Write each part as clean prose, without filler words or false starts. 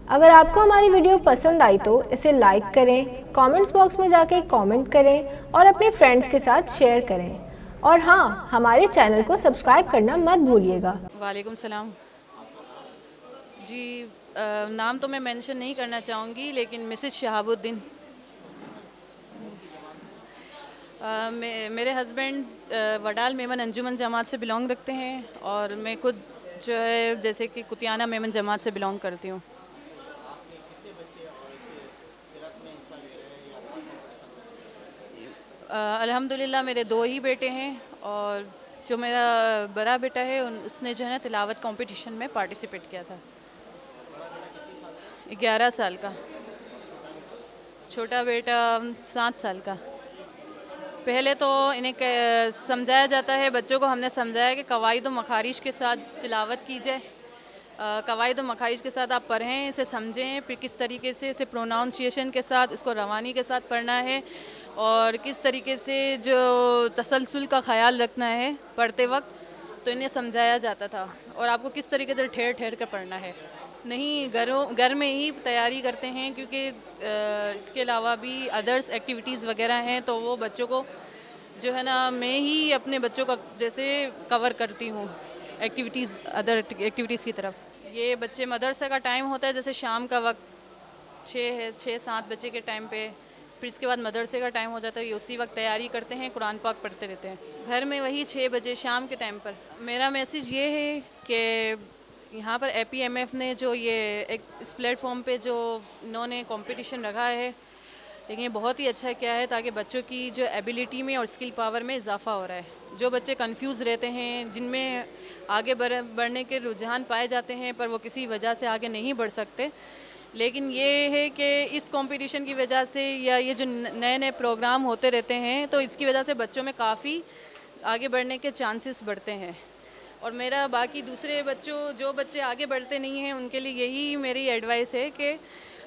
अगर आपको हमारी वीडियो पसंद आई तो इसे लाइक करें, कमेंट्स बॉक्स में जाके कमेंट करें और अपने फ्रेंड्स के साथ शेयर करें। और हाँ, हमारे चैनल को सब्सक्राइब करना मत भूलिएगा। वालेकुम सलाम जी। नाम तो मैं मेंशन नहीं करना चाहूँगी, लेकिन मिसेस शहाबुद्दीन। मेरे हस्बैंड वडाल मेमन अंजुमन जमात से बिलोंग रखते हैं और मैं खुद जो है जैसे कि कुतियाना मेमन जमात से बिलोंग करती हूँ। अल्हम्दुलिल्लाह मेरे 2 ही बेटे हैं और जो मेरा बड़ा बेटा है उसने जो है ना तिलावत कंपटीशन में पार्टिसिपेट किया था। 11 साल का। छोटा बेटा 7 साल का। पहले तो इन्हें समझाया जाता है, बच्चों को हमने समझाया कि कवायद व मखारिज के साथ तिलावत की जाए। कवायद व मखारिज के साथ आप पढ़ें, इसे समझें, फिर किस तरीके से इसे प्रोनाउंसिएशन के साथ, इसको रवानी के साथ पढ़ना है और किस तरीके से जो तसलसल का ख़याल रखना है पढ़ते वक्त, तो इन्हें समझाया जाता था। और आपको किस तरीके से ठहर ठहर कर पढ़ना है। नहीं, घर में ही तैयारी करते हैं, क्योंकि इसके अलावा भी अदर्स एक्टिविटीज़ वगैरह हैं, तो वो बच्चों को जो है ना मैं ही अपने बच्चों का जैसे कवर करती हूँ एक्टिविटीज़, अदर एक्टिविटीज़ की तरफ। ये बच्चे मदरसे का टाइम होता है जैसे शाम का वक्त 6-7 बजे के टाइम पे, फिर इसके बाद मदरसे का टाइम हो जाता है, ये उसी वक्त तैयारी करते हैं, कुरान पाक पढ़ते रहते हैं घर में, वही 6 बजे शाम के टाइम पर। मेरा मैसेज ये है कि यहाँ पर APMF ने जो ये एक इस प्लेटफॉर्म पे जो इन्होंने कंपटीशन रखा है, लेकिन ये बहुत ही अच्छा किया है, ताकि बच्चों की जो एबिलिटी में और स्किल पावर में इजाफा हो रहा है। जो बच्चे कंफ्यूज रहते हैं, जिनमें आगे बढ़ने के रुझान पाए जाते हैं पर वो किसी वजह से आगे नहीं बढ़ सकते, लेकिन ये है कि इस कंपटीशन की वजह से या ये जो नए नए प्रोग्राम होते रहते हैं, तो इसकी वजह से बच्चों में काफ़ी आगे बढ़ने के चांसेस बढ़ते हैं। और मेरा बाकी दूसरे बच्चों, जो बच्चे आगे बढ़ते नहीं हैं, उनके लिए यही मेरी एडवाइस है कि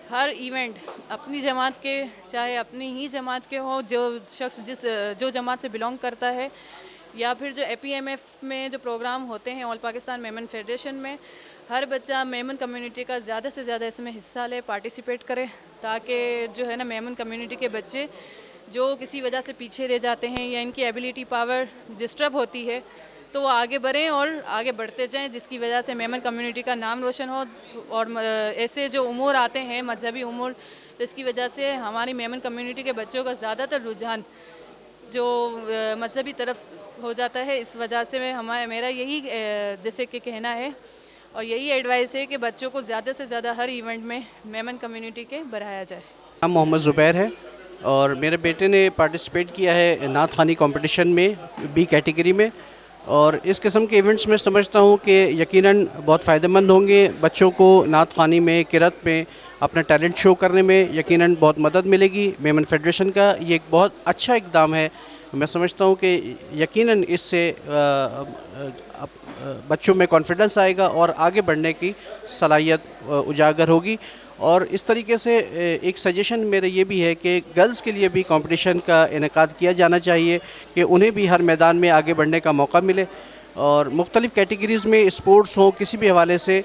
हर इवेंट अपनी जमात के, चाहे अपनी ही जमात के हो, जो शख्स जो जमात से बिलोंग करता है, या फिर जो APMF में जो प्रोग्राम होते हैं, ऑल पाकिस्तान मेमन फेडरेशन में, हर बच्चा मेमन कम्युनिटी का ज़्यादा से ज़्यादा इसमें हिस्सा ले, पार्टिसिपेट करे, ताकि जो है ना मेमन कम्युनिटी के बच्चे जो किसी वजह से पीछे रह जाते हैं या इनकी एबिलिटी पावर डिस्टर्ब होती है, तो वो आगे बढ़ें और आगे बढ़ते जाएं, जिसकी वजह से मेमन कम्युनिटी का नाम रोशन हो। और ऐसे जो उमूर आते हैं, मजहबी उमूर, तो इसकी वजह से हमारी मेमन कम्युनिटी के बच्चों का ज़्यादातर रुझान जो मजहबी तरफ हो जाता है। इस वजह से मेरा यही जैसे कि कहना है और यही एडवाइस है कि बच्चों को ज़्यादा से ज़्यादा हर इवेंट में मेमन कम्युनिटी के बढ़ाया जाए। नाम मोहम्मद ज़ुबैर है और मेरे बेटे ने पार्टिसिपेट किया है नात ख़ानी कंपटीशन में, B कैटेगरी में। और इस किस्म के इवेंट्स में समझता हूँ कि यकीनन बहुत फ़ायदेमंद होंगे। बच्चों को नात ख़ानी में, क़िरात में अपना टैलेंट शो करने में यकीनन बहुत मदद मिलेगी। मेमन फेडरेशन का ये एक बहुत अच्छा इक़दाम है। मैं समझता हूँ कि यकीनन इससे बच्चों में कॉन्फिडेंस आएगा और आगे बढ़ने की सलाहियत उजागर होगी। और इस तरीके से एक सजेशन मेरा ये भी है कि गर्ल्स के लिए भी कंपटीशन का इनेकाद किया जाना चाहिए कि उन्हें भी हर मैदान में आगे बढ़ने का मौका मिले। और मुख्तलिफ़ कैटेगरीज़ में स्पोर्ट्स हो, किसी भी हवाले से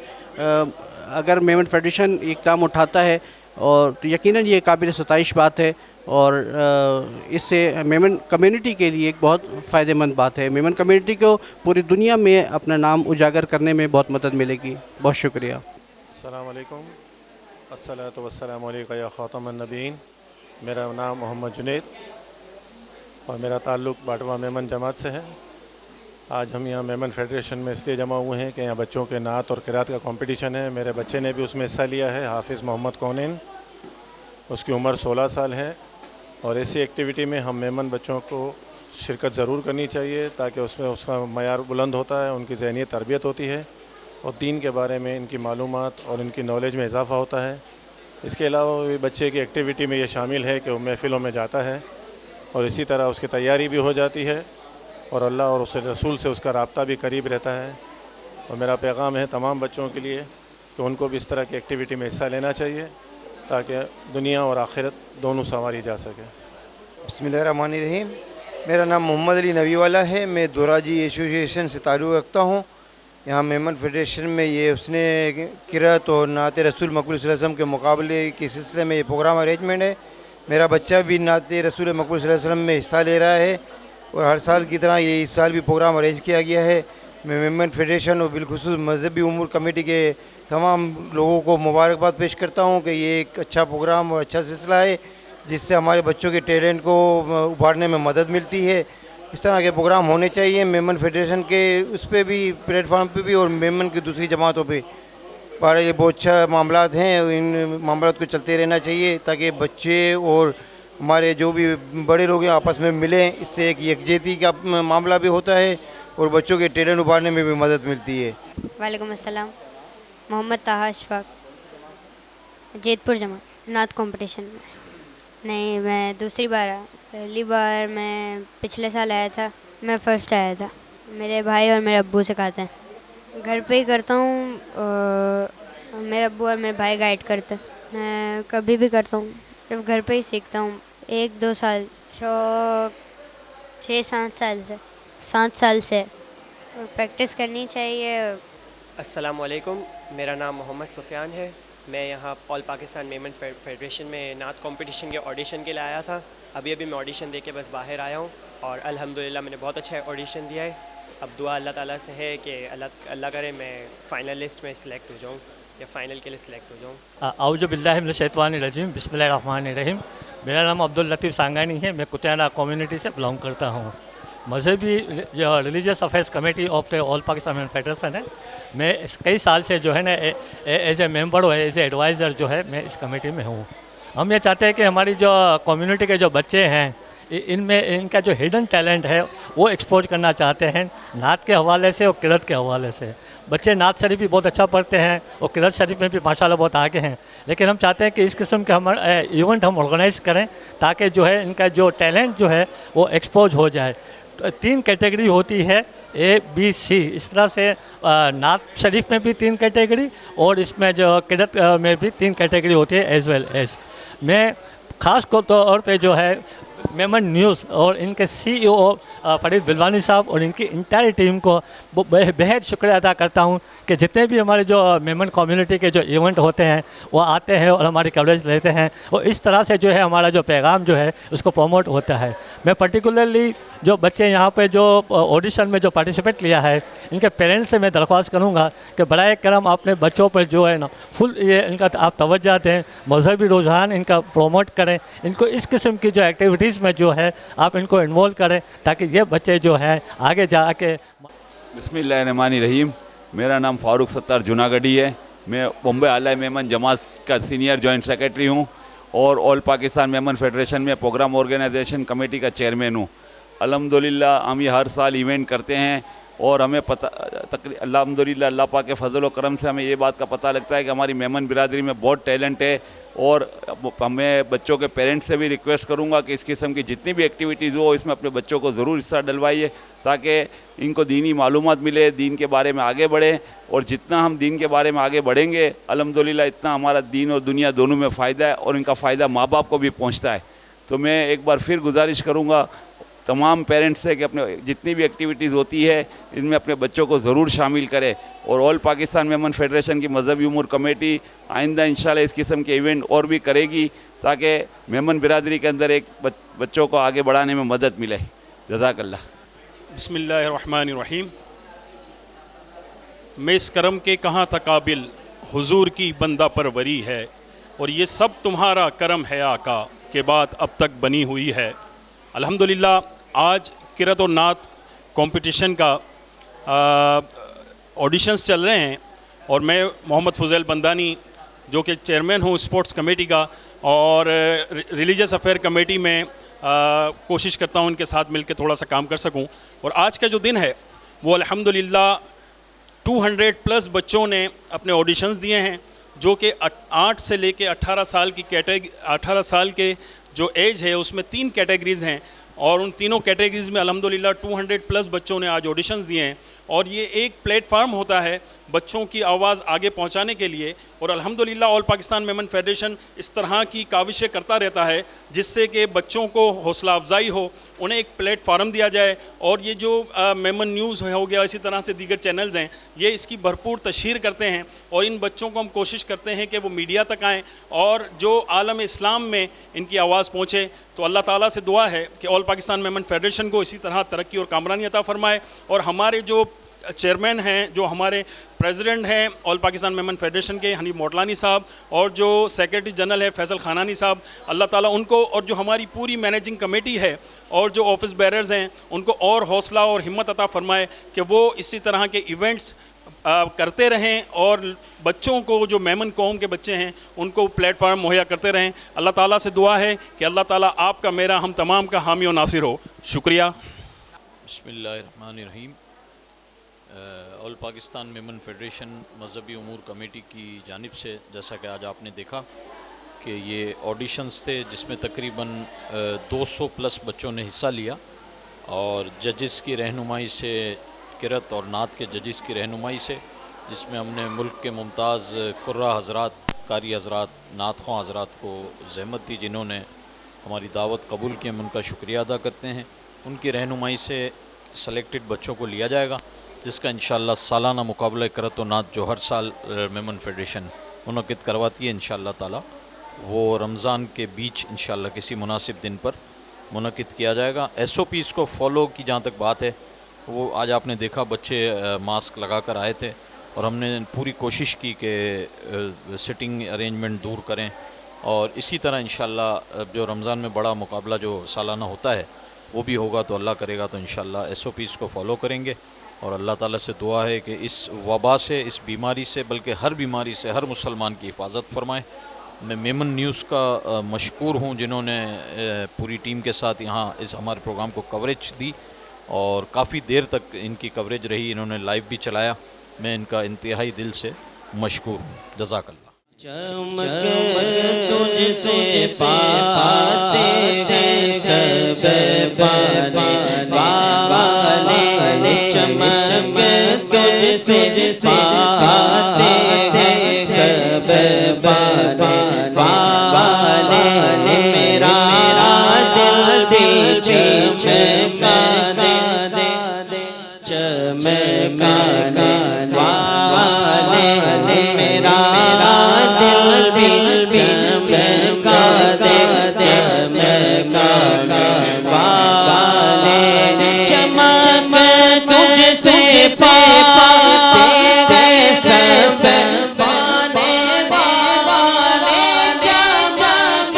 अगर मेमन फेडरेशन इक़दाम उठाता है और तो यकीनन ये काबिल सताइश बात है और इससे मेमन कम्युनिटी के लिए एक बहुत फ़ायदेमंद बात है। मेमन कम्युनिटी को पूरी दुनिया में अपना नाम उजागर करने में बहुत मदद मिलेगी। बहुत शुक्रिया। अस्सलाम वालेकुम, अस्सलातु वस्सलामु अलैका या ख़ातमुन नबीयीन। मेरा नाम मोहम्मद जुनैद और मेरा ताल्लुक़ बाटवा मेमन जमात से है। आज हम यहाँ मेमन फेडरेशन में इसलिए जमा हुए हैं कि यहाँ बच्चों के नात और क़िरात का कंपटीशन है। मेरे बच्चे ने भी उसमें हिस्सा लिया है, हाफिज़ मोहम्मद कौनैन। उसकी उम्र 16 साल है और ऐसी एक्टिविटी में हम मेमन बच्चों को शिरकत ज़रूर करनी चाहिए, ताकि उसमें उसका मयार बुलंद होता है, उनकी ज़हनी तरबियत होती है और दीन के बारे में इनकी मालूमात और इनकी नॉलेज में इजाफ़ा होता है। इसके अलावा भी बच्चे की एक्टिविटी में ये शामिल है कि वो महफ़िलों में जाता है और इसी तरह उसकी तैयारी भी हो जाती है और अल्लाह और उसके रसूल से उसका राब्ता भी करीब रहता है। और मेरा पैगाम है तमाम बच्चों के लिए कि उनको भी इस तरह की एक्टिविटी में हिस्सा लेना चाहिए, ताकि दुनिया और आखिरत दोनों संवारी जा सके। बिस्मिल्लाहिर्रहमानिर्रहीम। मेरा नाम मोहम्मद अली नवीवाला है। मैं दोराजी एसोसिएशन से ताल्लुक़ रखता हूँ। यहाँ मेमन फेडरेशन में ये उसने किरत और नात रसूल मकबूल सल्लल्लाहु अलैहि वसल्लम के मुकाबले के सिलसिले में ये प्रोग्राम अरेंजमेंट है। मेरा बच्चा भी नात रसूल मकबूल सल्लल्लाहु अलैहि वसल्लम में हिस्सा ले रहा है और हर साल की तरह ये इस साल भी प्रोग्राम अरेंज किया गया है। मैं मेमन फेडरेशन और बिलखुसूस मजहबी उमूर कमेटी के तमाम लोगों को मुबारकबाद पेश करता हूँ कि ये एक अच्छा प्रोग्राम और अच्छा सिलसिला है जिससे हमारे बच्चों के टैलेंट को उभारने में मदद मिलती है। इस तरह के प्रोग्राम होने चाहिए मेमन फेडरेशन के उस पर भी, प्लेटफार्म पे भी और मेमन की दूसरी जमातों पे। पर ये बहुत अच्छा मामलात हैं, इन मामलात को चलते रहना चाहिए ताकि बच्चे और हमारे जो भी बड़े लोग हैं आपस में मिलें। इससे एक यकजहती का मामला भी होता है और बच्चों के टैलेंट उभारने में भी मदद मिलती है। वालेकुम अस्सलाम। मोहम्मद ताहा अशफाक, जेतपुर जमात, नात कंपटीशन में। नहीं, मैं दूसरी बार आया। पहली बार मैं पिछले साल आया था, मैं फ़र्स्ट आया था। मेरे भाई और मेरे अब्बू सिखाते हैं, घर पे ही करता हूँ। मेरे अब्बू और मेरे भाई गाइड करते हैं। मैं कभी भी करता हूँ, सिर्फ घर पे ही सीखता हूँ। 1-2 साल, शौक 6-7 साल से, 7 साल से प्रैक्टिस करनी चाहिए। अस्सलाम वालेकुम, मेरा नाम मोहम्मद सुफियान है। मैं यहाँ ऑल पाकिस्तान मेमन फेडरेशन में नात कंपटीशन के ऑडिशन के लिए आया था। अभी मैं ऑडिशन दे के बस बाहर आया हूँ और अल्हम्दुलिल्लाह मैंने बहुत अच्छा ऑडिशन दिया है। अब दुआ अल्लाह ताला से है कि अल्लाह करे मैं फ़ाइनल लिस्ट में सिलेक्ट हो जाऊँ या फ़ाइनल के लिए सिलेक्ट हो जाऊँ। औज़ु बिल्लाहि मिनश शैतानिर रजीम, बिस्मिल्लाहिर्रहमानिर्रहीम। मेरा नाम अब्दुल लतीफ़ सांगानी है। मैं कुतियाना कम्युनिटी से बिलोंग करता हूँ। मजहबी जो religious affairs committee of the all Pakistan federation है, मैं कई साल से जो है ना एज ए मेंबर और एज ए एडवाइज़र जो है मैं इस कमेटी में हूँ। हम ये चाहते हैं कि हमारी जो कम्युनिटी के जो बच्चे हैं इनमें इनका जो हिडन टैलेंट है वो एक्सपोज करना चाहते हैं, नात के हवाले से और किरत के हवाले से। बच्चे नात शरीफ भी बहुत अच्छा पढ़ते हैं और किरत शरीफ में भी माशाल्लाह बहुत आगे हैं, लेकिन हम चाहते हैं कि इस किस्म के हम इवेंट हम ऑर्गेनाइज़ करें ताकि जो है इनका जो टैलेंट जो है वो एक्सपोज हो जाए। 3 कैटेगरी होती है, A, B, C। इस तरह से नात शरीफ में भी 3 कैटेगरी और इसमें जो किरत में भी 3 कैटेगरी होती है एज वेल एज। मैं ख़ास तौर पे जो है मेमन न्यूज़ और इनके CEO फरीद बिलवानी साहब और इनकी इंटायर टीम को बेहद शुक्रिया अदा करता हूं कि जितने भी हमारे जो मेमन कम्युनिटी के जो इवेंट होते हैं वो आते हैं और हमारी कवरेज लेते हैं और इस तरह से जो है हमारा जो पैगाम जो है उसको प्रमोट होता है। मैं पर्टिकुलरली जो बच्चे यहाँ पे जो ऑडिशन में जो पार्टिसिपेट लिया है इनके पेरेंट्स से मैं दरख्वास्त करूँगा कि बराए करम अपने बच्चों पर जो है ना फुल ये इनका आप तवज्जो दें, मजहबी रुझान इनका प्रमोट करें, इनको इस किस्म की जो एक्टिविटीज़ में जो है आप इनको इन्वॉल्व करें ताकि ये बच्चे जो हैं आगे जाके। बिस्मिल्लाहिर्रहमानिर्रहीम। मेरा नाम फ़ारूक सत्तार जूनागढ़ी है। मैं बॉम्बे आला मेमन जमात का सीनियर जॉइंट सेक्रेटरी हूँ और ऑल पाकिस्तान मेमन फेडरेशन में प्रोग्राम ऑर्गेनाइजेशन कमेटी का चेयरमैन हूँ। अल्हम्दुलिल्लाह हम ये हर साल इवेंट करते हैं और हमें पता अल्हम्दुलिल्लाह अल्लाह पाक के फजल व करम से हमें ये बात का पता लगता है कि हमारी मेमन बिरादरी में बहुत टैलेंट है। और मैं बच्चों के पेरेंट्स से भी रिक्वेस्ट करूंगा कि इस किस्म की जितनी भी एक्टिविटीज़ हो इसमें अपने बच्चों को ज़रूर हिस्सा डलवाइए ताकि इनको दीनी मालूमात मिले, दीन के बारे में आगे बढ़ें। और जितना हम दीन के बारे में आगे बढ़ेंगे अल्हम्दुलिल्लाह इतना हमारा दीन और दुनिया दोनों में फ़ायदा है और इनका फ़ायदा माँ बाप को भी पहुँचता है। तो मैं एक बार फिर गुजारिश करूँगा तमाम पेरेंट्स से कि अपने जितनी भी एक्टिविटीज़ होती है इनमें अपने बच्चों को ज़रूर शामिल करें। और ऑल पाकिस्तान मेमन फेडरेशन की मजहबी उमूर कमेटी आइंदा इंशाल्लाह इस किस्म के इवेंट और भी करेगी ताकि मेमन बिरादरी के अंदर एक बच्चों को आगे बढ़ाने में मदद मिले। जज़ाकल्लाह। बिस्मिल्लाहिर्रहमानिर्रहीम। मैं इस करम के कहाँ था काबिल, हुजूर की बंदा परवरी है और ये सब तुम्हारा करम है आका के बाद अब तक बनी हुई है। अल्हम्दुलिल्लाह आज किरत और नात कंपटीशन का ऑडिशंस चल रहे हैं और मैं मोहम्मद फुज़ैल बंदानी जो कि चेयरमैन हूँ स्पोर्ट्स कमेटी का और रिलीजियस अफेयर कमेटी में कोशिश करता हूँ उनके साथ मिलकर थोड़ा सा काम कर सकूँ। और आज का जो दिन है वो अल्हम्दुलिल्लाह 200+ बच्चों ने अपने ऑडिशंस दिए हैं जो कि 8 से लेके 18 साल की 18 साल के जो एज है उसमें 3 कैटेगरीज़ हैं और उन तीनों कैटेगरीज़ में अल्हम्दुलिल्लाह 200+ बच्चों ने आज ऑडिशंस दिए हैं और ये एक प्लेटफार्म होता है बच्चों की आवाज़ आगे पहुंचाने के लिए। और अल्हम्दुलिल्लाह ऑल पाकिस्तान मेमन फेडरेशन इस तरह की काविशें करता रहता है जिससे कि बच्चों को हौसला अफजाई हो, उन्हें एक प्लेटफार्म दिया जाए। और ये जो मेमन न्यूज़ हो गया, इसी तरह से दीगर चैनल्स हैं, ये इसकी भरपूर तशहीर करते हैं और इन बच्चों को हम कोशिश करते हैं कि वो मीडिया तक आएँ और जो आलम इस्लाम में इनकी आवाज़ पहुँचे। तो अल्लाह ताला से दुआ है कि ऑल पाकिस्तान मेमन फेडरेशन को इसी तरह तरक्की और कामरानी अता फरमाए। और हमारे जो चेयरमैन हैं, जो हमारे प्रेसिडेंट हैं ऑल पाकिस्तान मेमन फेडरेशन के हनीफ मोटलानी साहब, और जो सेक्रेटरी जनरल है फैसल खानानी साहब, अल्लाह ताला उनको, और जो हमारी पूरी मैनेजिंग कमेटी है और जो ऑफिस बेरर्स हैं उनको और हौसला और हिम्मत अता फरमाए कि वो इसी तरह के इवेंट्स करते रहें और बच्चों को, जो मेमन कौम के बच्चे हैं, उनको प्लेटफार्म मुहैया करते रहें। अल्लाह ताला से दुआ है कि अल्लाह ताला आपका, मेरा, हम तमाम का हामी और नासिर हो। शुक्रिया। बिस्मिल्लाहिर्रहमानिर्रहीम। ऑल पाकिस्तान मेमन फेडरेशन मजहबी उमूर कमेटी की जानिब से, जैसा कि आज आपने देखा कि ये ऑडिशंस थे जिसमें तकरीबन 200 प्लस बच्चों ने हिस्सा लिया और जजेस की रहनुमाई से, किरत और नात के जजेस की रहनुमाई से, जिसमें हमने मुल्क के मुमताज़ कुर्रा हज़रात, कारी हज़रात, नात ख्वां हज़रात को ज़हमत दी जिन्होंने हमारी दावत कबूल की, हम उनका शुक्रिया अदा करते हैं। उनकी रहनुमाई से सेलेक्टेड बच्चों को लिया जाएगा जिसका इंशाअल्लाह सालाना मुकाबला किरत और नात जो हर साल मेमन फेडरेशन मुनक़िद करवाती है, इंशाअल्लाह ताला वो रमज़ान के बीच इंशाअल्लाह किसी मुनासिब दिन पर मुनक़िद किया जाएगा। SOPs को फॉलो की जहाँ तक बात है, वो आज आपने देखा बच्चे मास्क लगा कर आए थे और हमने पूरी कोशिश की कि सिटिंग अरेंजमेंट दूर करें और इसी तरह इंशाअल्लाह जो रमज़ान में बड़ा मुकाबला जो सालाना होता है वो भी होगा, तो अल्लाह करेगा तो इंशाअल्लाह SOPs को फॉलो करेंगे। और अल्लाह ताला से दुआ है कि इस वबा से, इस बीमारी से, बल्कि हर बीमारी से हर मुसलमान की हिफाजत फरमाए। मैं मेमन न्यूज़ का मशकूर हूँ जिन्होंने पूरी टीम के साथ यहाँ इस हमारे प्रोग्राम को कवरेज दी और काफ़ी देर तक इनकी कवरेज रही, इन्होंने लाइव भी चलाया। मैं इनका इंतहाई दिल से मशकूर हूँ। जज़ाकल्लाह। चमक तुझसे पाते हैं सब वाले, चमक तुझसे पाते हैं सब वाले, मेरा दिल भी चमका दे, चमकाने वाले, मेरा दिल भी चमका दे, चमकाने वाले, चमक तुझसे पाते हैं सब वाले, चमक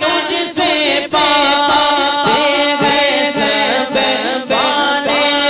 तुझसे पाते हैं सब वाले,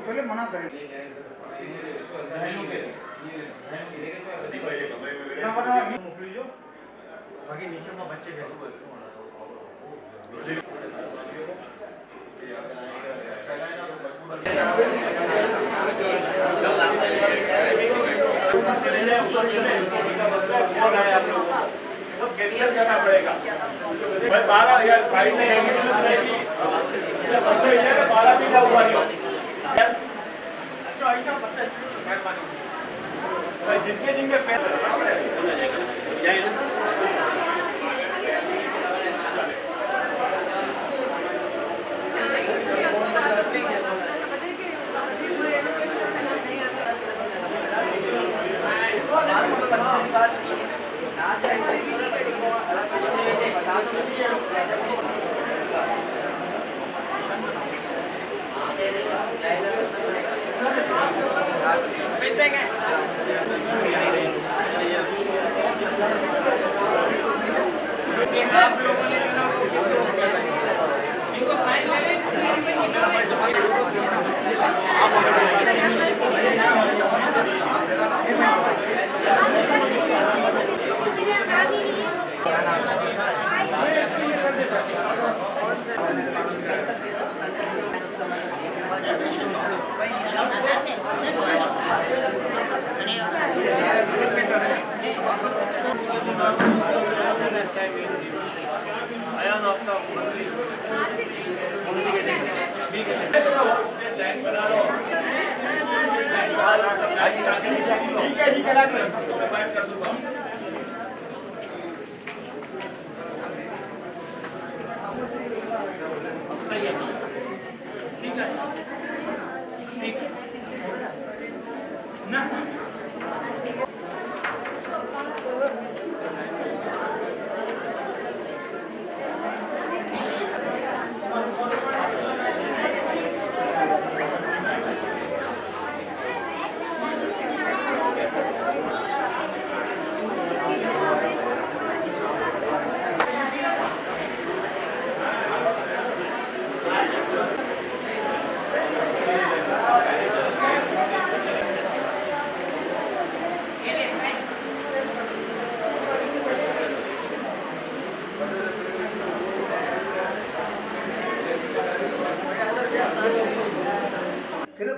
पहले मना करें बाकी नीचे में बच्चे करना पड़ेगा 12 यार साइड में 12 भी हुआ नहीं जितने दिन के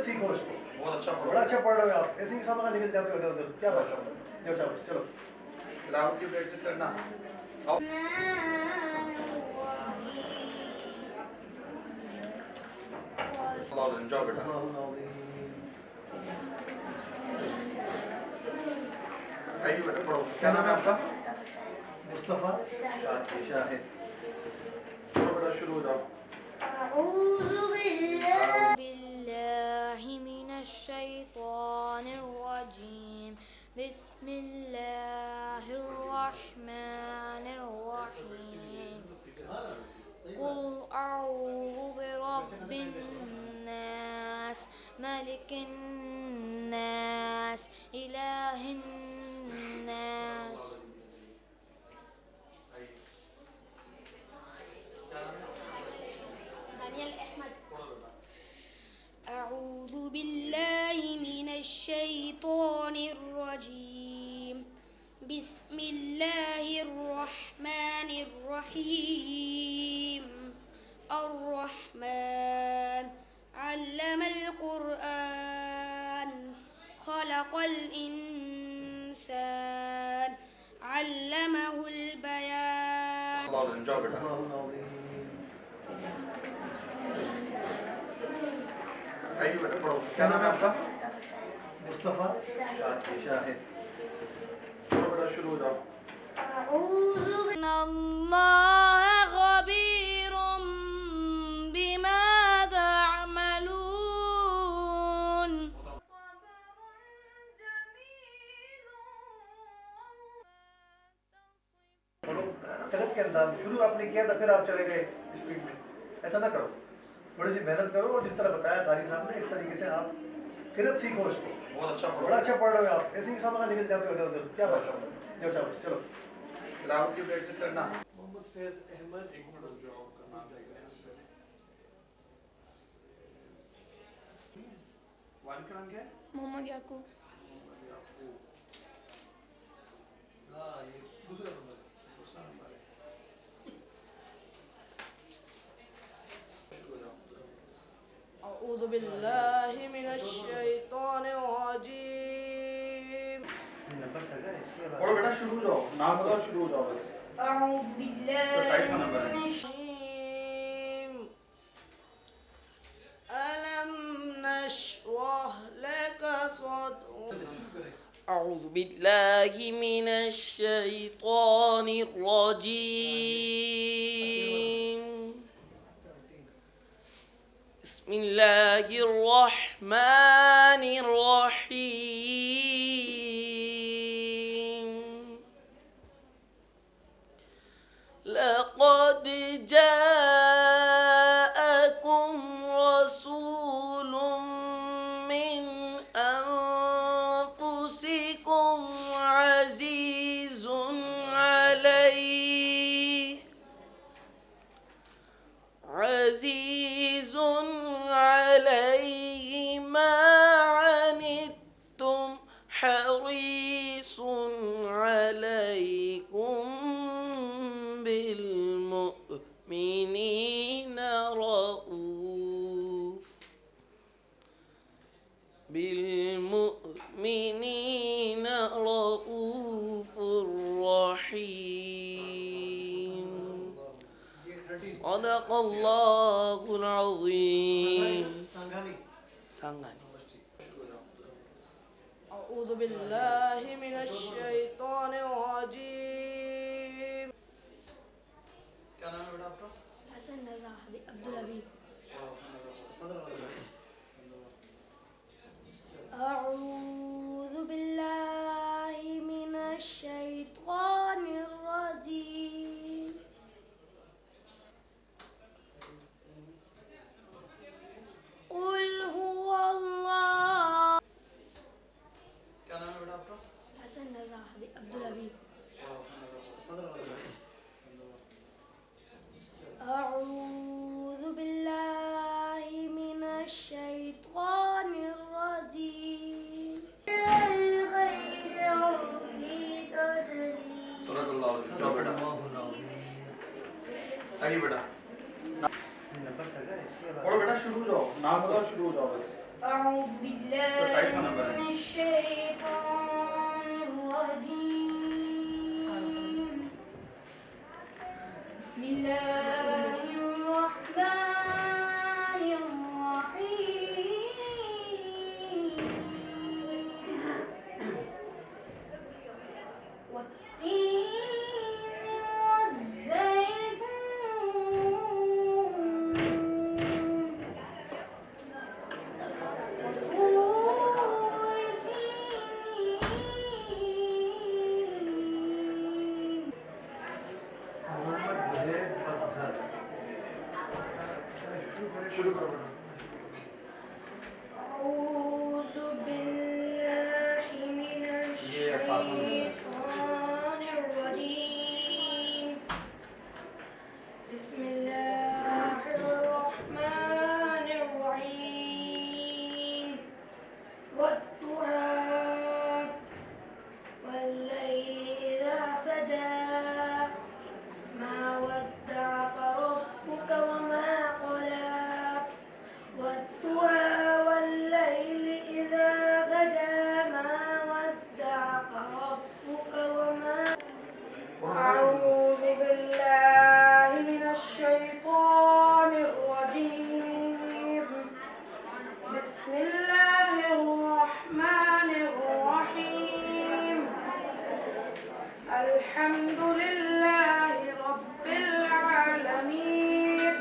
सीखो इसको बहुत अच्छा बड़ा अच्छा पढ़ रहे हो आप ऐसे ही खामा निकल जाते हो उधर क्या बात है चलो चलो राउंड की प्रैक्टिस करना जाओ बेटा आइए बेटा पढ़ो क्या नाम है आपका मुस्तफा शाहिद चलो बेटा शुरू हो जाओ الشيطان الرجيم بسم الله الرحمن الرحيم قل أعوذ برب الناس ملك الناس إله الناس أعوذ بالله من الشيطان الرجيم بسم الله الرحمن الرحيم الرحمن علم القرآن خلق الإنسان علمه البيان जाओ बेटा आइए बेटा पढ़ो क्या नाम है आपका मुस्तफ़ा शाहिद चलो बेटा शुरू हो जाओ أعوذ إن الله خبير بما تعملون गलत के अंदाज शुरू आपने किया था फिर आप चले गए स्पीड में ऐसा ना करो थोड़ी सी मेहनत करो और जिस तरह बताया कारी साहब ने इस तरीके से आप फिर सीखो उसको बहुत अच्छा बड़ा अच्छा पढ़ रहे हो आप ऐसे ही खाना निकल जाते हो उधर उधर क्या बात है जाओ चलो राउंड की प्रैक्टिस करना मोहम्मद फैज अहमद एक मिनट रुक जाओ आपका नाम रहेगा वालिद का नाम क्या है मोहम्मद याकूब हाँ ये दूसरा नंबर है أعوذ بالله من الشيطان الرجيم पढ़ो बेटा शुरू हो जाओ नाम बताओ शुरू हो जाओ बस أعوذ بالله 27वां नंबर है ألم نشرح لك صدرك أعوذ بالله من الشيطان الرجيم بسم الله الرحمن الرحيم لقد جاءكم رسول من أنفسكم عزيز عليه ما عنتم حريص عليكم بالمؤمنين رؤوف رحيم صدق الله العظيم सांगाने أعوذ بالله من الشيطان الرجيم क्या नाम है बेटा आपका हसन रज़ा अब्दुल हबीब أعوذ بالله من الشيطان الرجيم قل هو الله क्या नाम है बेटा आपका हसन रज़ा अब्दुल हबीब أعوذ بالله من الشيطان الرجيم सल्लल्लाहु अलैहि वसल्लम जाओ बेटा आइए बेटा पढ़ो बेटा शुरू हो जाओ नाम बताओ शुरू हो जाओ बस أعوذ بالله 27वां नंबर है من الشيطان الرجيم بسم الله الرحمن الرحيم والتين والزيتون وطور سينين मोहम्मद जुहैब अजहर शुरू करो बेटा أعوذ بالله من ये साथ में الشيطان अल्हम्दुलिल्लाहि रब्बिल आलमीन।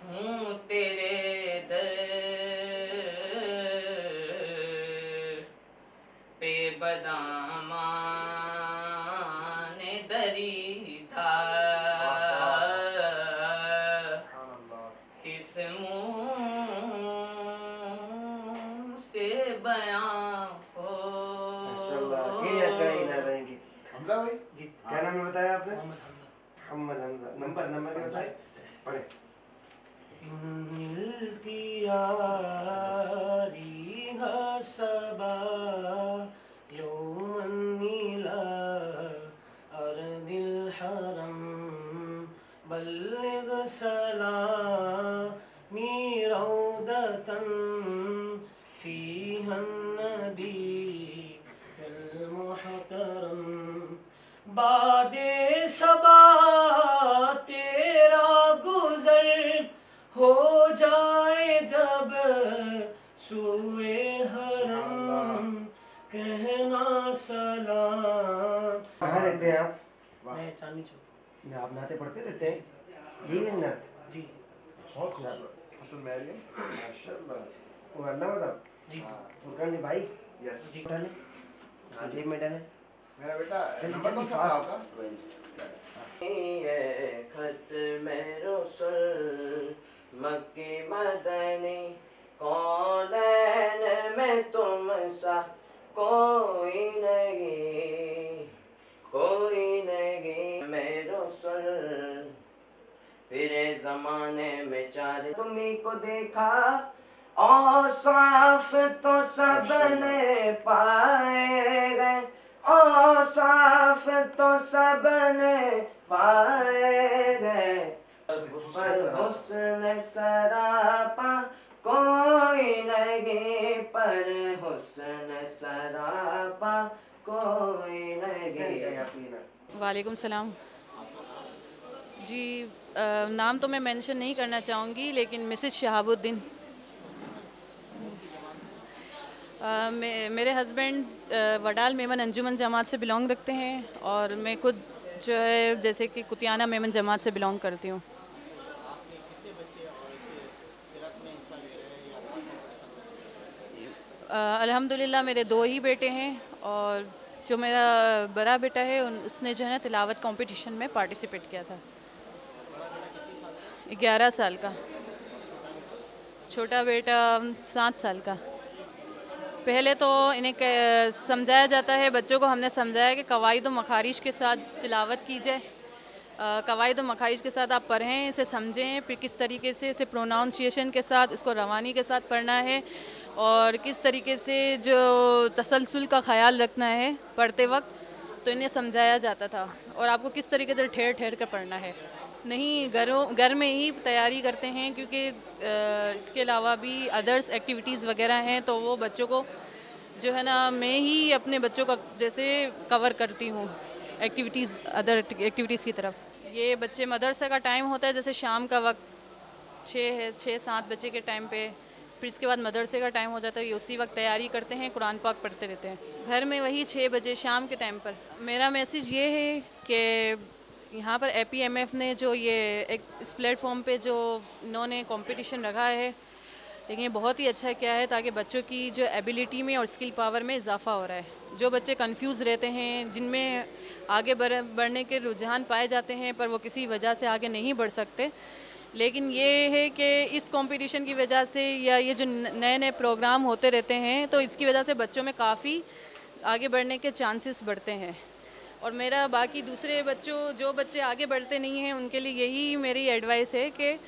हूँ तेरे दर पे बदामान दरीदा, किस मुँह से बयां हो। हमजा भाई जी, क्या नाम है बताया आपने? मोहम्मद हमजा। नंबर क्या बताए? पढ़े। मिलती यारी हसबा यौमन नीला अर्दिल हरम बल्लिग सलामी रौदतन फीहन नबी अल मुहतरम। बादे सबा तेरा गुजर हो जाए जब सुए हरम कहना सलाम। कहाँ रहते हैं आप? मैं चांदनी चौक। आप नाते पढ़ते रहते हैं? यही है नात? जी। बहुत खूबसूरत। असल मैरियम माशाल्लाह। वो अल्लाह साहब जी। फुरकान ने भाई यस जी डाले जेब में डाले। मेरा बेटा नंबर कौन सा आपका? ये खत में रसूल मक्के मदनी कौनैन में तुम सा कोई नहीं मैं रसूल फिरे जमाने में चार तुम्ही को देखा और साफ तो सबने पाए गए, और साफ तो सबने पाए गए, पर हुस्न सरापा कोई नहीं, पर हुस्न सरापा कोई नहीं। वालेकुम सलाम जी। नाम तो मैं मेंशन नहीं करना चाहूँगी, लेकिन मिसेस शहाबुद्दीन। मेरे हस्बैंड वडाल मेमन अंजुमन जमात से बिलोंग रखते हैं, और मैं खुद जो है जैसे कि कुतियाना मेमन जमात से बिलोंग करती हूँ। अल्हम्दुलिल्लाह मेरे 2 ही बेटे हैं, और जो मेरा बड़ा बेटा है उसने जो है ना तिलावत कंपटीशन में पार्टिसिपेट किया था। 11 साल का। छोटा बेटा 7 साल का। पहले तो इन्हें समझाया जाता है, बच्चों को हमने समझाया कि कवायद व मखारिज के साथ तिलावत की जाए। कवायद व मखारिज के साथ आप पढ़ें, इसे समझें, फिर किस तरीके से इसे प्रोनाउंसिएशन के साथ, इसको रवानी के साथ पढ़ना है, और किस तरीके से जो तसलसल का ख़याल रखना है पढ़ते वक्त, तो इन्हें समझाया जाता था। और आपको किस तरीके से ठहर ठहर कर पढ़ना है। नहीं, घर में ही तैयारी करते हैं, क्योंकि इसके अलावा भी अदर्स एक्टिविटीज़ वगैरह हैं, तो वो बच्चों को जो है ना मैं ही अपने बच्चों का जैसे कवर करती हूँ एक्टिविटीज़, अदर एक्टिविटीज़ की तरफ। ये बच्चे मदरसे का टाइम होता है जैसे शाम का वक्त 6-7 बजे के टाइम पे, फिर इसके बाद मदरसे का टाइम हो जाता है, ये उसी वक्त तैयारी करते हैं, कुरान पाक पढ़ते रहते हैं। घर में वही 6 बजे शाम के टाइम पर। मेरा मैसेज ये है कि यहाँ पर APMF ने जो ये एक इस प्लेटफॉर्म पे जो इन्होंने कंपटीशन रखा है, लेकिन ये बहुत ही अच्छा किया है, ताकि बच्चों की जो एबिलिटी में और स्किल पावर में इजाफा हो रहा है। जो बच्चे कंफ्यूज रहते हैं, जिनमें आगे बढ़ने के रुझान पाए जाते हैं पर वो किसी वजह से आगे नहीं बढ़ सकते, लेकिन ये है कि इस कंपटीशन की वजह से या ये जो नए नए प्रोग्राम होते रहते हैं, तो इसकी वजह से बच्चों में काफ़ी आगे बढ़ने के चांसेस बढ़ते हैं। और मेरा बाकी दूसरे जो बच्चे आगे बढ़ते नहीं हैं, उनके लिए यही मेरी एडवाइस है कि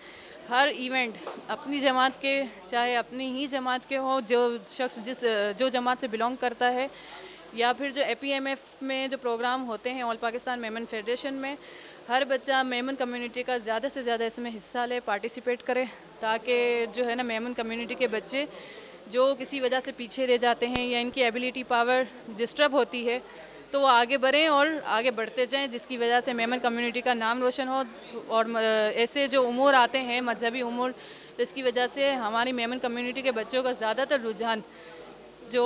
हर इवेंट अपनी जमात के, चाहे अपनी ही जमात के हो, जो शख्स जो जमात से बिलोंग करता है, या फिर जो APMF में जो प्रोग्राम होते हैं ऑल पाकिस्तान मेमन फेडरेशन में, हर बच्चा मेमन कम्युनिटी का ज़्यादा से ज़्यादा इसमें हिस्सा ले, पार्टिसिपेट करे, ताकि जो है ना मेमन कम्युनिटी के बच्चे जो किसी वजह से पीछे रह जाते हैं या इनकी एबिलिटी पावर डिस्टर्ब होती है तो वो आगे बढ़ें और आगे बढ़ते जाएं, जिसकी वजह से मेमन कम्युनिटी का नाम रोशन हो। और ऐसे जो उमूर आते हैं मजहबी उमूर, तो इसकी वजह से हमारी मेमन कम्युनिटी के बच्चों का ज़्यादातर रुझान जो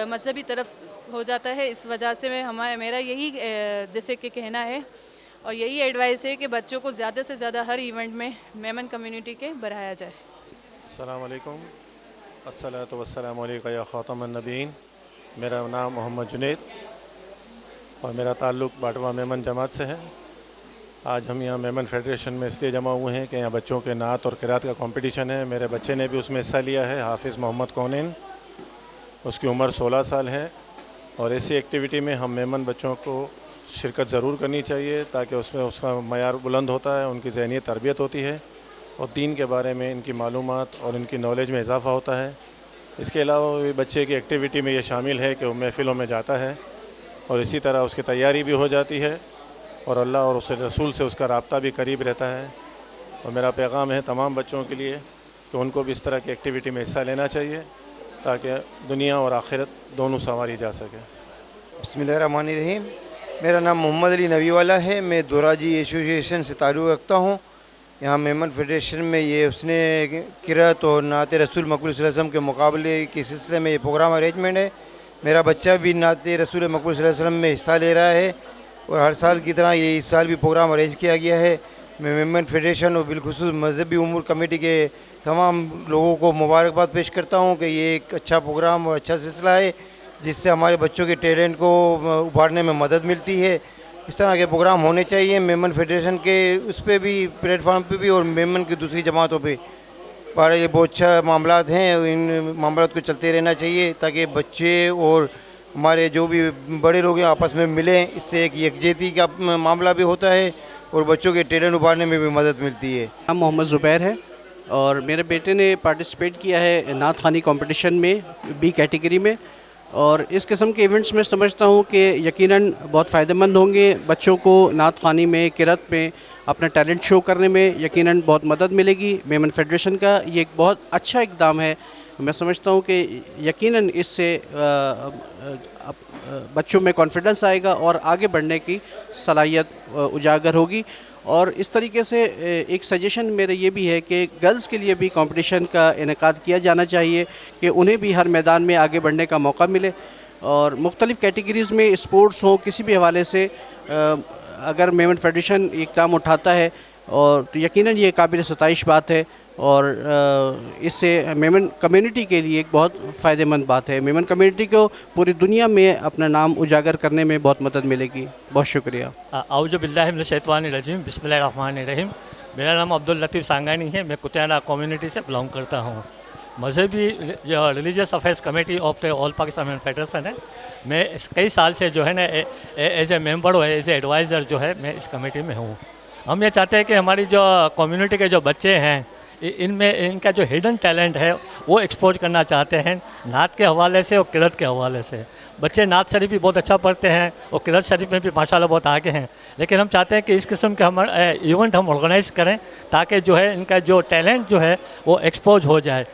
मजहबी तरफ हो जाता है। इस वजह से मेरा यही जैसे कि कहना है और यही एडवाइस है कि बच्चों को ज़्यादा से ज़्यादा हर इवेंट में मेमन कम्युनिटी के बढ़ाया जाए। अस्सलाम वालेकुम, अस्सलातु वस्सलामु अलैका या ख़ातमुन नबीयीन। मेरा नाम मोहम्मद जुनैद और मेरा ताल्लुक़ बाटवा मेमन जमात से है। आज हम यहाँ मेमन फेडरेशन में इसलिए जमा हुए हैं कि यहाँ बच्चों के नात और क़िरात का कंपटीशन है। मेरे बच्चे ने भी उसमें हिस्सा लिया है, हाफिज़ मोहम्मद कौनैन, उसकी उम्र 16 साल है। और ऐसी एक्टिविटी में हम मेमन बच्चों को शिरकत ज़रूर करनी चाहिए ताकि उसमें उसका मयार बुलंद होता है, उनकी ज़हनी तरबियत होती है और दीन के बारे में इनकी मालूमात और इनकी नॉलेज में इजाफ़ा होता है। इसके अलावा भी बच्चे की एक्टिविटी में ये शामिल है कि वो महफ़िलों में जाता है और इसी तरह उसकी तैयारी भी हो जाती है और अल्लाह और उसके रसूल से उसका राब्ता भी करीब रहता है। और मेरा पैगाम है तमाम बच्चों के लिए कि उनको भी इस तरह की एक्टिविटी में हिस्सा लेना चाहिए ताकि दुनिया और आखिरत दोनों संवारी जा सके। बिस्मिल्लाहिर्रहमानिर्रहीम। मेरा नाम मोहम्मद अली नबीवाला है। मैं दोराजी एसोसिएशन से ताल्लुक़ रखता हूँ। यहाँ मेमन फेडरेशन में ये उसने क़िरात और नात रसूल मकबूल सल्लल्लाहु अलैहि वसल्लम के मुकाबले के सिलसिले में ये प्रोग्राम अरेंजमेंट है। मेरा बच्चा भी नात रसूल मकबूल सल्लल्लाहु अलैहि वसल्लम में हिस्सा ले रहा है और हर साल की तरह ये इस साल भी प्रोग्राम अरेंज किया गया है। मैं मेमन फेडरेशन और बिलखुसूस मजहबी उमूर कमेटी के तमाम लोगों को मुबारकबाद पेश करता हूँ कि ये एक अच्छा प्रोग्राम और अच्छा सिलसिला है जिससे हमारे बच्चों के टैलेंट को उभारने में मदद मिलती है। इस तरह के प्रोग्राम होने चाहिए मेमन फेडरेशन के उस पर भी, प्लेटफार्म पे भी और मेमन की दूसरी जमातों पे। पर ये बहुत अच्छा मामलात हैं, इन मामलात को चलते रहना चाहिए ताकि बच्चे और हमारे जो भी बड़े लोग हैं आपस में मिलें। इससे एक यकजहती का मामला भी होता है और बच्चों के टैलेंट उभारने में भी मदद मिलती है। नाम मोहम्मद ज़ुबैर है और मेरे बेटे ने पार्टिसिपेट किया है नात ख़ानी कंपटीशन में बी कैटेगरी में। और इस किस्म के इवेंट्स में समझता हूँ कि यकीनन बहुत फ़ायदेमंद होंगे। बच्चों को नात ख़ानी में, क़िरात में अपना टैलेंट शो करने में यकीनन बहुत मदद मिलेगी। मेमन फेडरेशन का ये एक बहुत अच्छा इक़दाम है। मैं समझता हूँ कि यकीनन इससे बच्चों में कॉन्फिडेंस आएगा और आगे बढ़ने की सलाहियत उजागर होगी। और इस तरीके से एक सजेशन मेरा ये भी है कि गर्ल्स के लिए भी कंपटीशन का इनेकाद किया जाना चाहिए कि उन्हें भी हर मैदान में आगे बढ़ने का मौका मिले। और मुख्तलिफ़ कैटेगरीज़ में स्पोर्ट्स हो, किसी भी हवाले से अगर मेमन फेडरेशन इक़दाम उठाता है और तो यकीनन ये काबिल सताइश बात है और इससे मेमन कम्युनिटी के लिए एक बहुत फ़ायदेमंद बात है। मेमन कम्युनिटी को पूरी दुनिया में अपना नाम उजागर करने में बहुत मदद मिलेगी। बहुत शुक्रिया। औज़ु बिल्लाहि मिनश शैतानिर रजीम, बिस्मिल्लाहिर्रहमानिर्रहीम। मेरा नाम अब्दुल लतीफ़ सांगानी है। मैं कुतियाना कम्युनिटी से बिलोंग करता हूँ। मजहबी जो religious affairs committee of the all Pakistan Memon federation है, मैं कई साल से जो है ना एज ए मेंबर और एज ए एडवाइज़र जो है मैं इस कमेटी में हूँ। हम ये चाहते हैं कि हमारी जो कम्युनिटी के जो बच्चे हैं इनमें इनका जो हिडन टैलेंट है वो एक्सपोज करना चाहते हैं नात के हवाले से और क़िरात के हवाले से। बच्चे नात शरीफ भी बहुत अच्छा पढ़ते हैं और क़िरात शरीफ में भी माशाल्लाह बहुत आगे हैं, लेकिन हम चाहते हैं कि इस किस्म के हमारे इवेंट हम ऑर्गेनाइज़ करें ताकि जो है इनका जो टैलेंट जो है वो एक्सपोज हो जाए।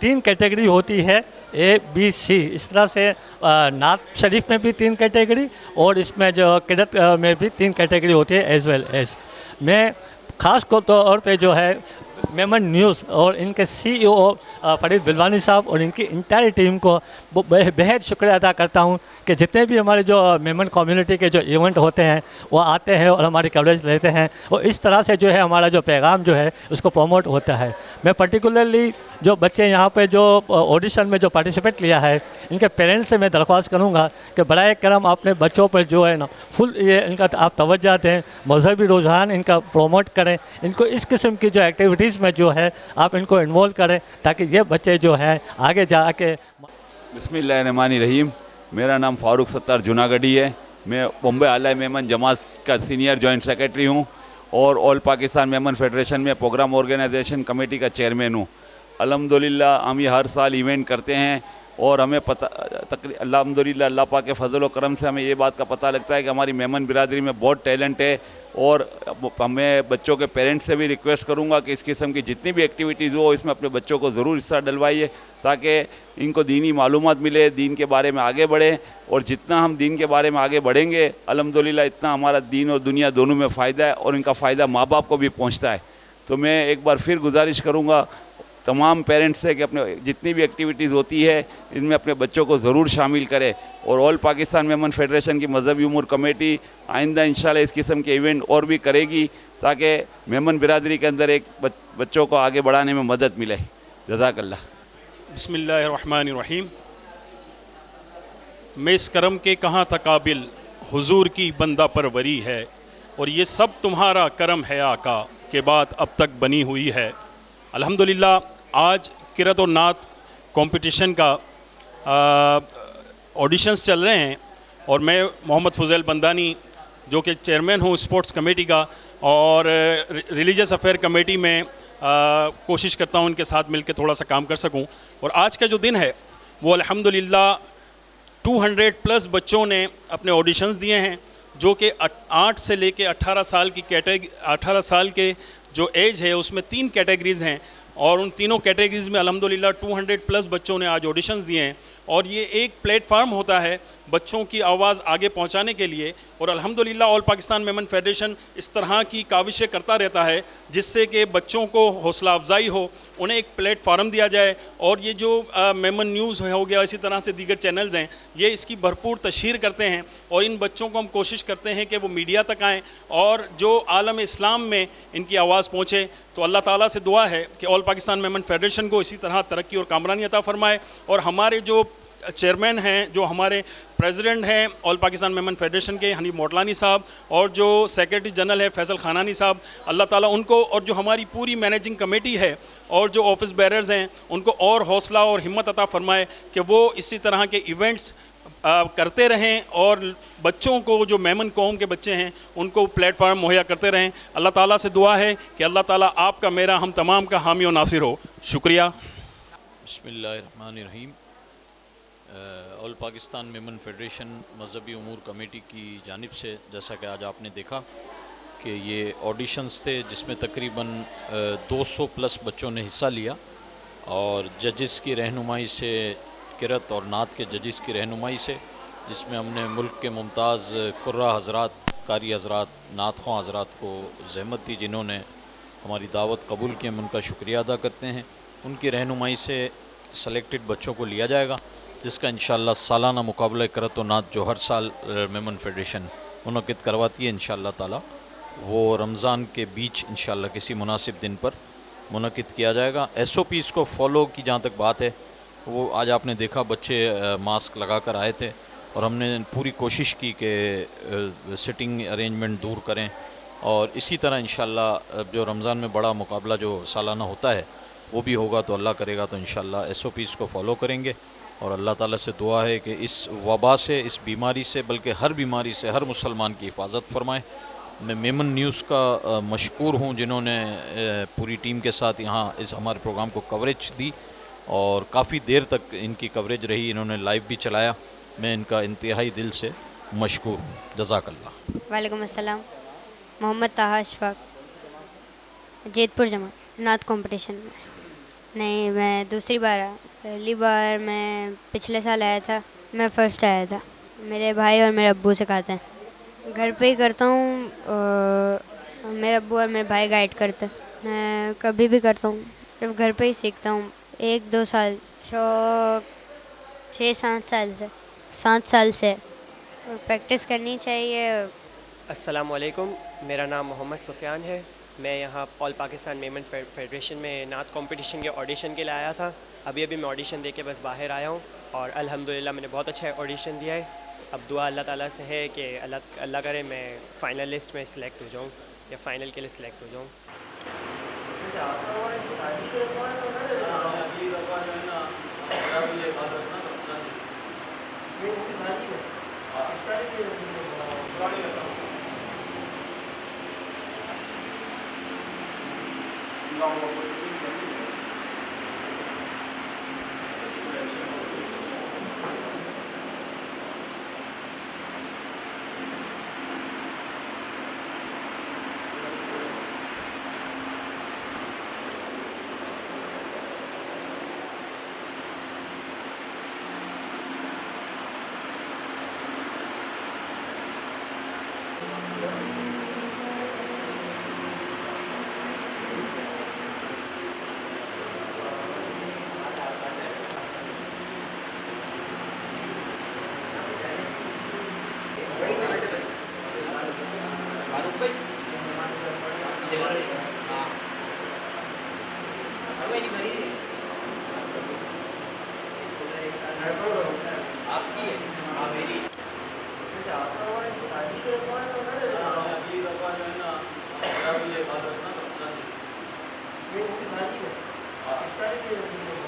3 कैटेगरी होती है, A, B, C। इस तरह से नात शरीफ में भी 3 कैटेगरी और इसमें जो क़िरात में भी 3 कैटेगरी होती है एज़ वेल एज़। मैं ख़ास तौर पे जो है मेमन न्यूज़ और इनके CEO फरीद बिलवानी साहब और इनकी इंटायर टीम को बेहद शुक्रिया अदा करता हूं कि जितने भी हमारे जो मेमन कम्युनिटी के जो इवेंट होते हैं वो आते हैं और हमारी कवरेज लेते हैं और इस तरह से जो है हमारा जो पैगाम जो है उसको प्रमोट होता है। मैं पर्टिकुलरली जो बच्चे यहाँ पे जो ऑडिशन में जो पार्टिसिपेट लिया है इनके पेरेंट्स से मैं दरख्वास्त करूँगा कि बराए करम अपने बच्चों पर जो है ना फुल ये इनका आप तवज्जो दें, मजहबी रुझान इनका प्रमोट करें, इनको इस किस्म की जो एक्टिविटीज़ में जो है आप इनको इन्वॉल्व करें ताकि ये बच्चे जो हैं आगे जाके। बिस्मिल्लाहिर्रहमानिर्रहीम। मेरा नाम फारूक सत्तार जूनागढ़ी है। मैं बॉम्बे आला मेमन जमात का सीनियर जॉइंट सेक्रेटरी हूँ और ऑल पाकिस्तान मेमन फेडरेशन में प्रोग्राम ऑर्गेनाइजेशन कमेटी का चेयरमैन हूँ। अल्हम्दुलिल्लाह हम ये हर साल इवेंट करते हैं और हमें पता अल्हम्दुलिल्लाह अल्लाह पाक के फजल व करम से हमें ये बात का पता लगता है कि हमारी मेमन बिरादरी में बहुत टैलेंट है और मैं बच्चों के पेरेंट्स से भी रिक्वेस्ट करूंगा कि इस किस्म की जितनी भी एक्टिविटीज़ हो इसमें अपने बच्चों को ज़रूर हिस्सा डलवाइए, ताकि इनको दीनी मालूमात मिले, दीन के बारे में आगे बढ़ें। और जितना हम दीन के बारे में आगे बढ़ेंगे अल्हम्दुलिल्लाह इतना हमारा दीन और दुनिया दोनों में फ़ायदा है और इनका फ़ायदा माँ बाप को भी पहुँचता है। तो मैं एक बार फिर गुजारिश करूँगा तमाम पेरेंट्स से कि अपने जितनी भी एक्टिविटीज़ होती है इनमें अपने बच्चों को ज़रूर शामिल करें। और ऑल पाकिस्तान मेमन फेडरेशन की मजहबी उमूर कमेटी आइंदा इंशाल्लाह इस किस्म के इवेंट और भी करेगी, ताकि मेमन बिरादरी के अंदर एक बच्चों को आगे बढ़ाने में मदद मिले। जज़ाकल्लाह। बिस्मिल्लाहिर्रहमानिर्रहीम। मैं इस करम के कहाँ था काबिल, हुजूर की बंदा परवरी है, और ये सब तुम्हारा करम है आका, के बाद अब तक बनी हुई है। अल्हम्दुलिल्लाह आज किरत और नात कंपटीशन का ऑडिशंस चल रहे हैं, और मैं मोहम्मद फुज़ैल बंदानी जो कि चेयरमैन हूँ स्पोर्ट्स कमेटी का, और रिलीजियस अफेयर कमेटी में कोशिश करता हूँ उनके साथ मिलकर थोड़ा सा काम कर सकूँ। और आज का जो दिन है वो अल्हम्दुलिल्लाह 200+ बच्चों ने अपने ऑडिशंस दिए हैं, जो कि 8 से लेके 18 साल की 18 साल के जो एज है उसमें 3 कैटेगरीज़ हैं, और उन तीनों कैटेगरीज़ में अल्हम्दुलिल्लाह 200+ बच्चों ने आज ऑडिशंस दिए हैं। और ये एक प्लेटफार्म होता है बच्चों की आवाज़ आगे पहुंचाने के लिए, और अल्हम्दुलिल्लाह ऑल पाकिस्तान मेमन फेडरेशन इस तरह की काविशें करता रहता है जिससे कि बच्चों को हौसला अफजाई हो, उन्हें एक प्लेटफार्म दिया जाए। और ये जो मेमन न्यूज़ हो गया, इसी तरह से दीगर चैनल्स हैं, ये इसकी भरपूर तशहीर करते हैं, और इन बच्चों को हम कोशिश करते हैं कि वो मीडिया तक आएँ और जो आलम इस्लाम में इनकी आवाज़ पहुँचे। तो अल्लाह ताला से दुआ है कि ऑल पाकिस्तान मेमन फेडरेशन को इसी तरह तरक्की और कामरानी अता फरमाए। और हमारे जो चेयरमैन हैं, जो हमारे प्रेसिडेंट हैं ऑल पाकिस्तान मेमन फेडरेशन के हनीफ मोटलानी साहब, और जो सेक्रेटरी जनरल है फैसल खानानी साहब, अल्लाह ताला उनको, और जो हमारी पूरी मैनेजिंग कमेटी है और जो ऑफिस बेरर्स हैं उनको और हौसला और हिम्मत अता फरमाए कि वो इसी तरह के इवेंट्स करते रहें और बच्चों को, जो मेमन कौम के बच्चे हैं, उनको प्लेटफार्म मुहैया करते रहें। अल्लाह ताला से दुआ है कि अल्लाह ताला आपका, मेरा, हम तमाम का हामी और नासिर हो। शुक्रिया। बिस्मिल्लाहिर्रहमानिर्रहीम। ऑल पाकिस्तान मेमन फेडरेशन मजहबी उमूर कमेटी की जानिब से, जैसा कि आज आपने देखा कि ये ऑडिशंस थे जिसमें तकरीबन 200+ बच्चों ने हिस्सा लिया, और जजेस की रहनुमाई से, किरत और नात के जजेस की रहनुमाई से, जिसमें हमने मुल्क के मुमताज़ कुर्रा हज़रात, कारी हज़रात, नात ख़्वां हज़रात को ज़हमत दी जिन्होंने हमारी दावत कबूल की, हम उनका शुक्रिया अदा करते हैं। उनकी रहनुमाई से सेलेक्टेड बच्चों को लिया जाएगा, जिसका इंशाअल्लाह सालाना मुकाबला किरत और नात जो हर साल मेमन फेडरेशन मुनक़िद करवाती है इंशाअल्लाह ताला, वो रमज़ान के बीच इंशाअल्लाह किसी मुनासिब दिन पर मुनक़िद किया जाएगा। SOPs को फॉलो की जहाँ तक बात है, वो आज आपने देखा बच्चे मास्क लगा कर आए थे, और हमने पूरी कोशिश की कि सिटिंग अरेंजमेंट दूर करें, और इसी तरह इंशाअल्लाह जो रमज़ान में बड़ा मुकाबला जो सालाना होता है वो भी होगा, तो अल्लाह करेगा तो इंशाअल्लाह SOPs को फॉलो करेंगे। और अल्लाह ताला से दुआ है कि इस वबा से, इस बीमारी से, बल्कि हर बीमारी से हर मुसलमान की हिफाजत फरमाए। मैं मेमन न्यूज़ का मशकूर हूँ जिन्होंने पूरी टीम के साथ यहाँ इस हमारे प्रोग्राम को कवरेज दी, और काफ़ी देर तक इनकी कवरेज रही, इन्होंने लाइव भी चलाया। मैं इनका इंतहाई दिल से मशकूर हूँ। जज़ाकल्लाह। वालेकुम अस्सलाम। मोहम्मद ताहा अशफाक, जेतपुर जमात, नात कंपटीशन में। नहीं, मैं दूसरी बार आया। पहली बार मैं पिछले साल आया था, मैं फ़र्स्ट आया था। मेरे भाई और मेरे अब्बू सिखाते हैं, घर पे ही करता हूँ। मेरे अब्बू और मेरे भाई गाइड करते हैं, मैं कभी भी करता हूँ, सिर्फ घर पे ही सीखता हूँ। 1-2 साल, शौक 6-7 साल से, 7 साल से प्रैक्टिस करनी चाहिए। अस्सलाम वालेकुम, मेरा नाम मोहम्मद सुफियान है। मैं यहाँ ऑल पाकिस्तान मेमन फेडरेशन में नात कंपटीशन के ऑडिशन के लिए आया था। अभी मैं ऑडिशन दे के बस बाहर आया हूँ, और अल्हम्दुलिल्लाह मैंने बहुत अच्छा ऑडिशन दिया है। अब दुआ अल्लाह ताला से है कि अल्लाह करे मैं फ़ाइनल लिस्ट में सिलेक्ट हो जाऊँ, या फ़ाइनल के लिए सिलेक्ट हो जाऊँ। आपकी है? हाँ मेरी। अच्छा आपका और शादी के रखवाना तो बता रहे हो? हाँ अभी रखवाना है ना, मेरा भी ये बात रखना तो अपना। ये उनकी शादी है? किस तारीख की है?